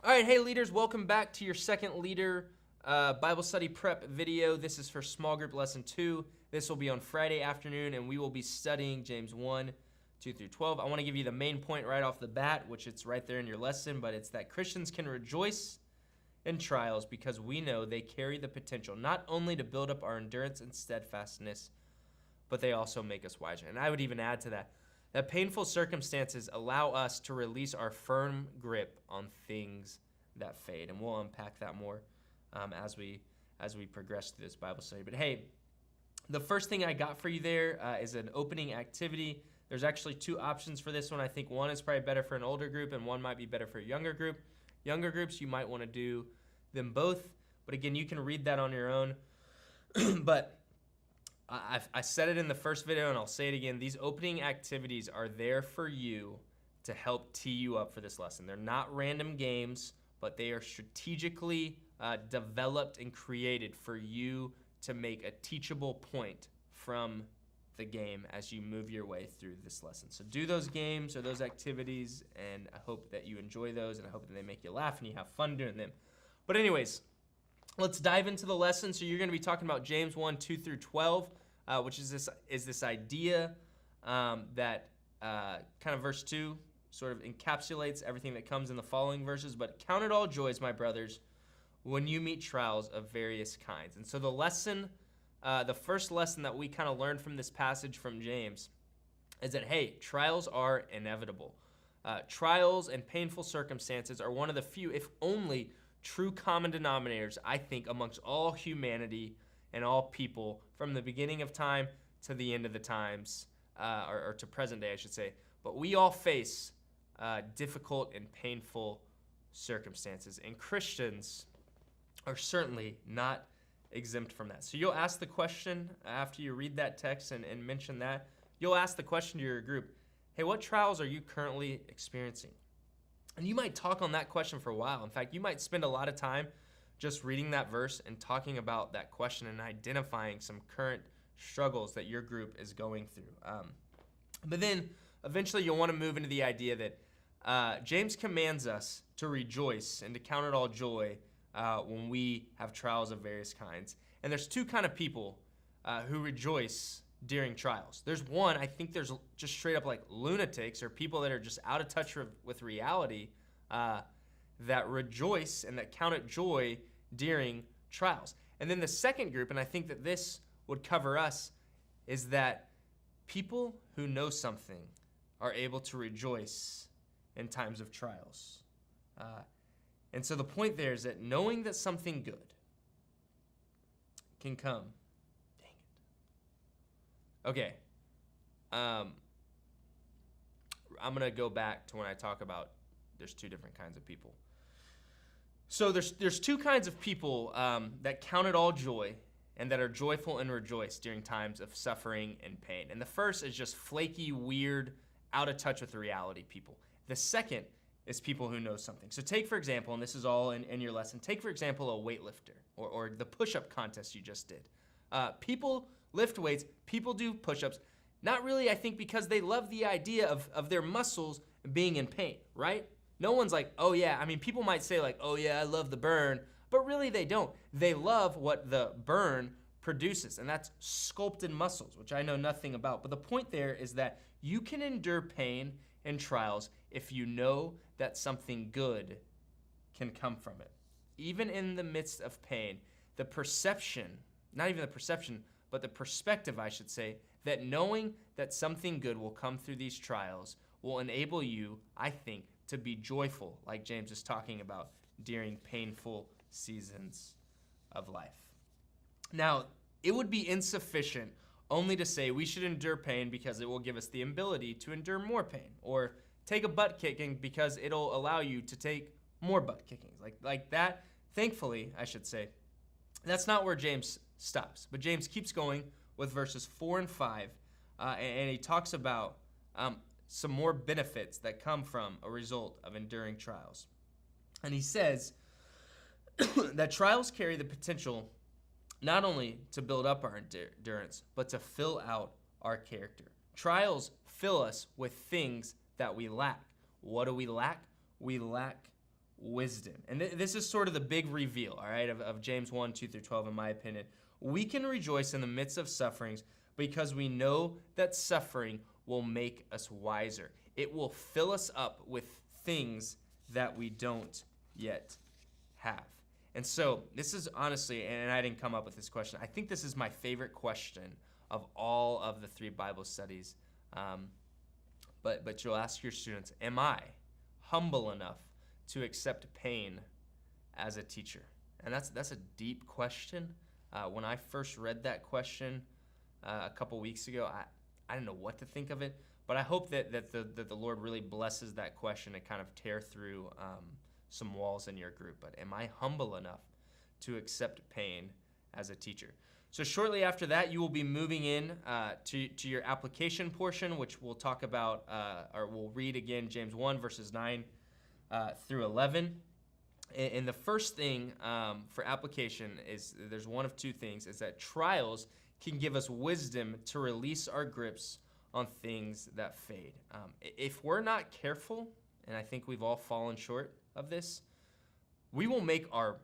All right, hey leaders, welcome back to your second leader Bible study prep video. This is for small group lesson 2. This will be on Friday afternoon, and we will be studying James 1, 2 through 12. I want to give you the main point right off the bat, which it's right there in your lesson, but it's that Christians can rejoice in trials because we know they carry the potential not only to build up our endurance and steadfastness, but they also make us wiser. And I would even add to that painful circumstances allow us to release our firm grip on things that fade. And we'll unpack that more as we progress through this Bible study. But hey, the first thing I got for you there is an opening activity. There's actually 2 options for this one. I think one is probably better for an older group and one might be better for a younger group. Younger groups, you might want to do them both. But again, you can read that on your own. But I said it in the first video and I'll say it again. These opening activities are there for you to help tee you up for this lesson. They're not random games, but they are strategically developed and created for you to make a teachable point from the game as you move your way through this lesson. So do those games or those activities, and I hope that you enjoy those, and I hope that they make you laugh and you have fun doing them. But anyways, let's dive into the lesson. So you're going to be talking about James 1, 2 through 12, which is this idea that kind of verse 2 sort of encapsulates everything that comes in the following verses. But count it all joys, my brothers, when you meet trials of various kinds. And so the lesson, the first lesson that we kind of learned from this passage from James is that, hey, trials are inevitable. Trials and painful circumstances are one of the few, if only, true common denominators, I think, amongst all humanity and all people from the beginning of time to the end of the times, or to present day, I should say. But we all face difficult and painful circumstances, and Christians are certainly not exempt from that. So you'll ask the question after you read that text and mention that. You'll ask the question to your group, hey, what trials are you currently experiencing? And you might talk on that question for a while. In fact, you might spend a lot of time just reading that verse and talking about that question and identifying some current struggles that your group is going through. But then eventually you'll want to move into the idea that James commands us to rejoice and to count it all joy when we have trials of various kinds. And there's 2 kind of people who rejoice during trials. There's one, I think there's just straight up like lunatics or people that are just out of touch with reality that rejoice and that count it joy during trials. And then the second group, and I think that this would cover us, is that people who know something are able to rejoice in times of trials. And so the point there is that knowing that something good can come. Dang it. Okay. I'm going to go back to when I talk about there's 2 different kinds of people. So there's 2 kinds of people that count it all joy and that are joyful and rejoice during times of suffering and pain. And the first is just flaky, weird, out of touch with reality people. The second is people who know something. So take, for example, and this is all in your lesson, take, for example, a weightlifter or the push-up contest you just did. People lift weights, people do push-ups, not really, I think, because they love the idea of their muscles being in pain, right? No one's like, oh yeah, I mean, people might say like, oh yeah, I love the burn, but really they don't. They love what the burn produces, and that's sculpted muscles, which I know nothing about. But the point there is that you can endure pain and trials if you know that something good can come from it. Even in the midst of pain, the perception, not even the perception, but the perspective, I should say, that knowing that something good will come through these trials will enable you, I think, to be joyful, like James is talking about, during painful seasons of life. Now, it would be insufficient only to say we should endure pain because it will give us the ability to endure more pain, or take a butt kicking because it'll allow you to take more butt kickings. Like that, thankfully, I should say, that's not where James stops. But James keeps going with verses 4 and 5, and he talks about some more benefits that come from a result of enduring trials. And he says that trials carry the potential not only to build up our endurance, but to fill out our character. Trials fill us with things that we lack. What do we lack? We lack wisdom. And this is sort of the big reveal, all right, of James 1, 2 through 12, in my opinion. We can rejoice in the midst of sufferings because we know that suffering will make us wiser. It will fill us up with things that we don't yet have. And so this is honestly, and I didn't come up with this question, I think this is my favorite question of all of the 3 Bible studies. But you'll ask your students, am I humble enough to accept pain as a teacher? And that's a deep question. When I first read that question a couple weeks ago, I didn't know what to think of it, but I hope that the Lord really blesses that question and kind of tear through some walls in your group. But am I humble enough to accept pain as a teacher? So shortly after that, you will be moving in to your application portion, which we'll talk about, or we'll read again James 1, verses 9 through 11. And the first thing for application is there's one of 2 things, is that trials can give us wisdom to release our grips on things that fade. If we're not careful, and I think we've all fallen short of this, we will make our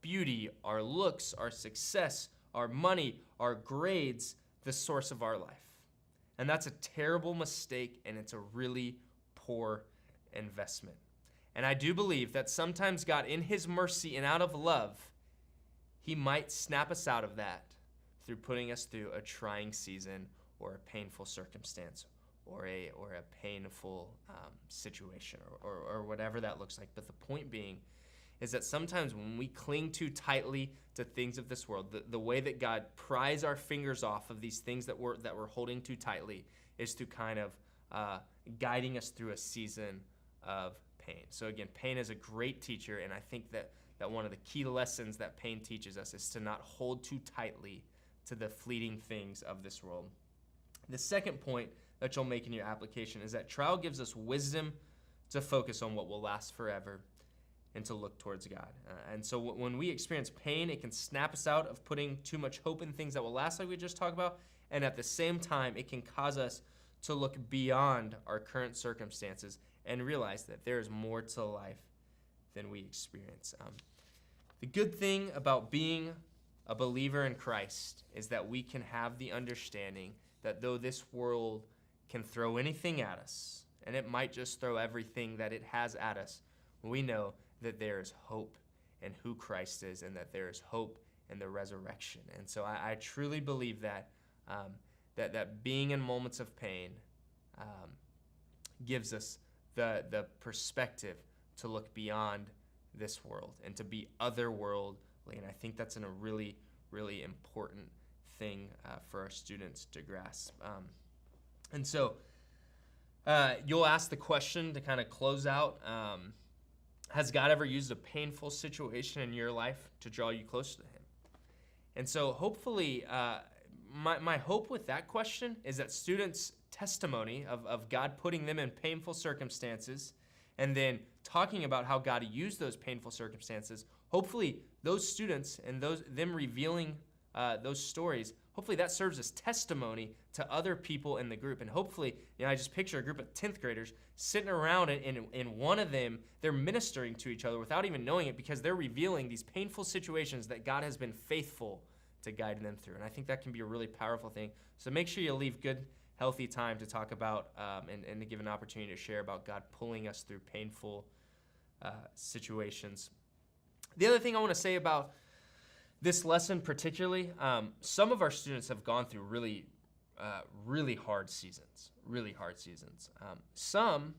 beauty, our looks, our success, our money, our grades the source of our life. And that's a terrible mistake, and it's a really poor investment. And I do believe that sometimes God, in his mercy and out of love, he might snap us out of that through putting us through a trying season or a painful circumstance or a painful situation or whatever that looks like. But the point being is that sometimes when we cling too tightly to things of this world, the way that God pries our fingers off of these things that we're holding too tightly is through kind of guiding us through a season of pain. So again, pain is a great teacher, and I think that one of the key lessons that pain teaches us is to not hold too tightly to the fleeting things of this world. The second point that you'll make in your application is that trial gives us wisdom to focus on what will last forever and to look towards God. And so when we experience pain, it can snap us out of putting too much hope in things that will last, like we just talked about, and at the same time, it can cause us to look beyond our current circumstances and realize that there is more to life than we experience. The good thing about being a believer in Christ is that we can have the understanding that though this world can throw anything at us, and it might just throw everything that it has at us, we know that there is hope in who Christ is and that there is hope in the resurrection. And so I truly believe that that being in moments of pain gives us the perspective to look beyond this world and to be otherworldly. And I think that's a really, really important thing for our students to grasp. And so you'll ask the question to kind of close out, has God ever used a painful situation in your life to draw you closer to him? And so hopefully, my hope with that question is that students' testimony of God putting them in painful circumstances and then talking about how God used those painful circumstances, hopefully those students and them revealing those stories, hopefully that serves as testimony to other people in the group. And hopefully, I just picture a group of 10th graders sitting around and one of them, they're ministering to each other without even knowing it because they're revealing these painful situations that God has been faithful to guide them through. And I think that can be a really powerful thing. So make sure you leave good, healthy time to talk about and to give an opportunity to share about God pulling us through painful situations. The other thing I want to say about this lesson particularly, some of our students have gone through really hard seasons, some,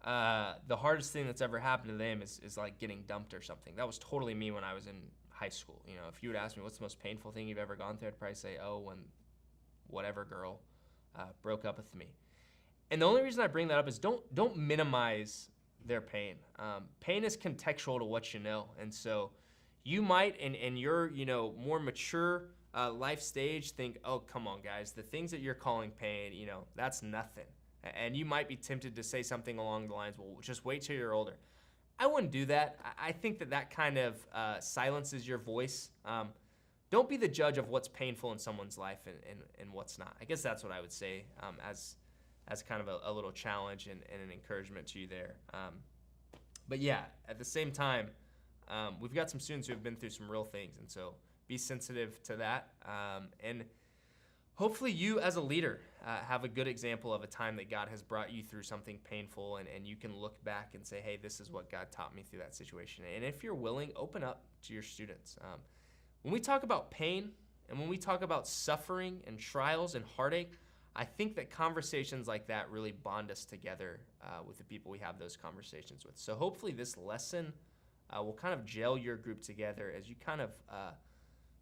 the hardest thing that's ever happened to them is like getting dumped or something. That was totally me when I was in high school. If you would ask me what's the most painful thing you've ever gone through, I'd probably say, when whatever girl broke up with me. And the only reason I bring that up is don't minimize their pain. Pain is contextual to what you know. And so you might, in your more mature life stage, think, oh, come on, guys, the things that you're calling pain, that's nothing. And you might be tempted to say something along the lines, well, just wait till you're older. I wouldn't do that. I think that kind of silences your voice. Don't be the judge of what's painful in someone's life and what's not. I guess that's what I would say as kind of a little challenge and an encouragement to you there. But yeah, at the same time, we've got some students who have been through some real things, and so be sensitive to that. And hopefully you as a leader have a good example of a time that God has brought you through something painful, and you can look back and say, hey, this is what God taught me through that situation. And if you're willing, open up to your students. When we talk about pain and when we talk about suffering and trials and heartache, I think that conversations like that really bond us together with the people we have those conversations with. So hopefully this lesson will kind of gel your group together as you kind of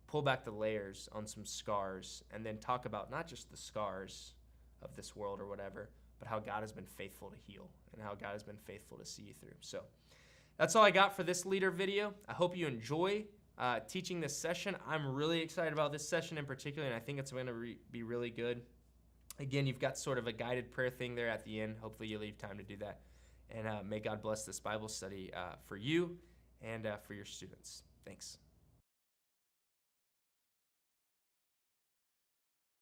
pull back the layers on some scars and then talk about not just the scars of this world or whatever, but how God has been faithful to heal and how God has been faithful to see you through. So that's all I got for this leader video. I hope you enjoy teaching this session. I'm really excited about this session in particular, and I think it's going to be really good. Again, you've got sort of a guided prayer thing there at the end. Hopefully you leave time to do that. And may God bless this Bible study for you and for your students. Thanks.